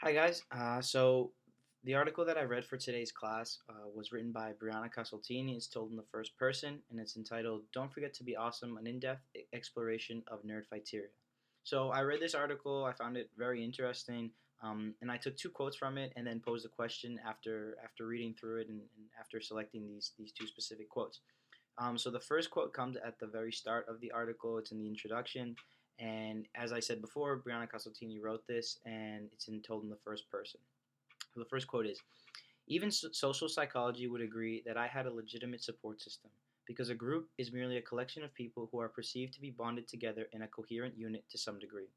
Hi guys. So the article that I read for today's class was written by Brianna Castellini. It's told in the first person, and it's entitled "Don't Forget to Be Awesome: An In-Depth Exploration of Nerdfighteria." So I read this article. I found it very interesting, and I took two quotes from it, and then posed a question after reading through it and after selecting these two specific quotes. So the first quote comes at the very start of the article. It's in the introduction, and as I said before, Brianna Castellini wrote this, and told in the first person. So the first quote is: "Even social psychology would agree that I had a legitimate support system, because a group is merely a collection of people who are perceived to be bonded together in a coherent unit to some degree.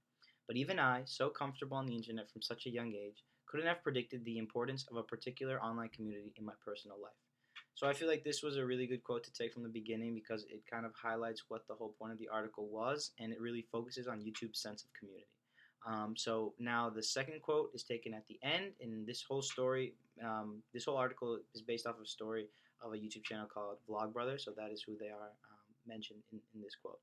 But even I, so comfortable on the internet from such a young age, couldn't have predicted the importance of a particular online community in my personal life." So I feel like this was a really good quote to take from the beginning because it kind of highlights what the whole point of the article was, and it really focuses on YouTube's sense of community. So now the second quote is taken at the end, and this whole story, this whole article is based off of a story of a YouTube channel called Vlogbrothers. So that is who they are mentioned in this quote.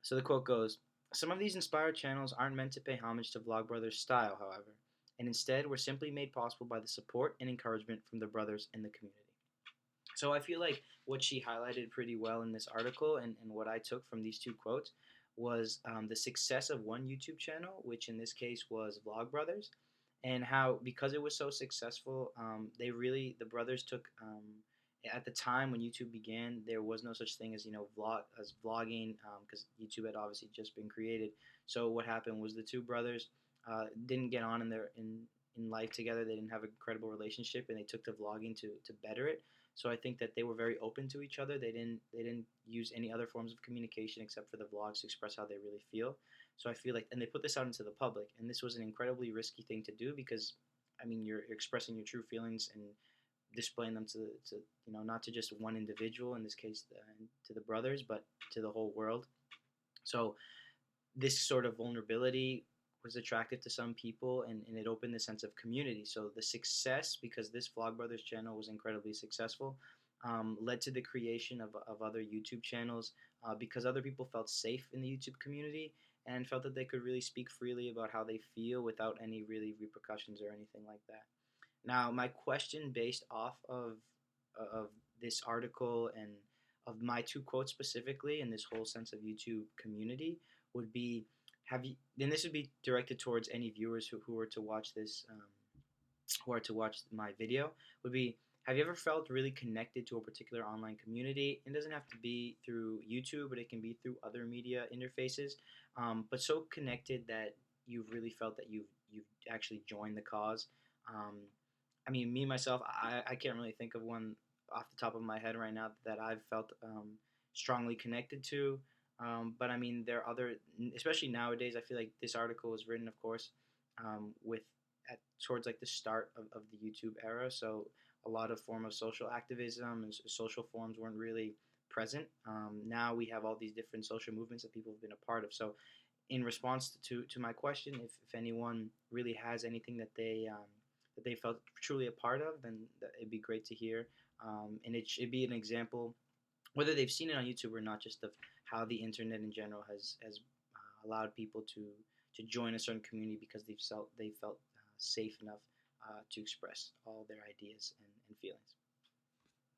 So the quote goes: "Some of these inspired channels aren't meant to pay homage to Vlogbrothers' style, however, and instead were simply made possible by the support and encouragement from the brothers in the community." So I feel like what she highlighted pretty well in this article, and what I took from these two quotes, was the success of one YouTube channel, which in this case was Vlogbrothers, and how because it was so successful, the brothers took at the time when YouTube began, there was no such thing as vlogging, because YouTube had obviously just been created. So what happened was the two brothers didn't get on in life together. They didn't have a credible relationship, and they took to vlogging to better it. So I think that they were very open to each other. They didn't use any other forms of communication except for the vlogs to express how they really feel. So I feel like, and they put this out into the public, and this was an incredibly risky thing to do because, I mean, you're expressing your true feelings and displaying them to not to just one individual, in this case to the brothers, but to the whole world. So this sort of vulnerability was attractive to some people, and it opened the sense of community. So the success, because this Vlogbrothers channel was incredibly successful, led to the creation of other YouTube channels because other people felt safe in the YouTube community and felt that they could really speak freely about how they feel without any really repercussions or anything like that. Now, my question based off of this article and of my two quotes specifically and this whole sense of YouTube community would be: have you? Then this would be directed towards any viewers who were to watch this, who are to watch my video. Would be: have you ever felt really connected to a particular online community? It doesn't have to be through YouTube, but it can be through other media interfaces. But so connected that you've really felt that you've actually joined the cause. Um, I mean, me myself, I can't really think of one off the top of my head right now that I've felt strongly connected to. But I mean, there are other, especially nowadays. I feel like this article was written, of course, with at towards like the start of the YouTube era. So a lot of form of social activism and social forms weren't really present. Now we have all these different social movements that people have been a part of. So in response to my question, if anyone really has anything that they felt truly a part of, then it'd be great to hear. And it'd be an example, whether they've seen it on YouTube or not, just of how the internet in general has allowed people to join a certain community because they felt safe enough to express all their ideas and feelings.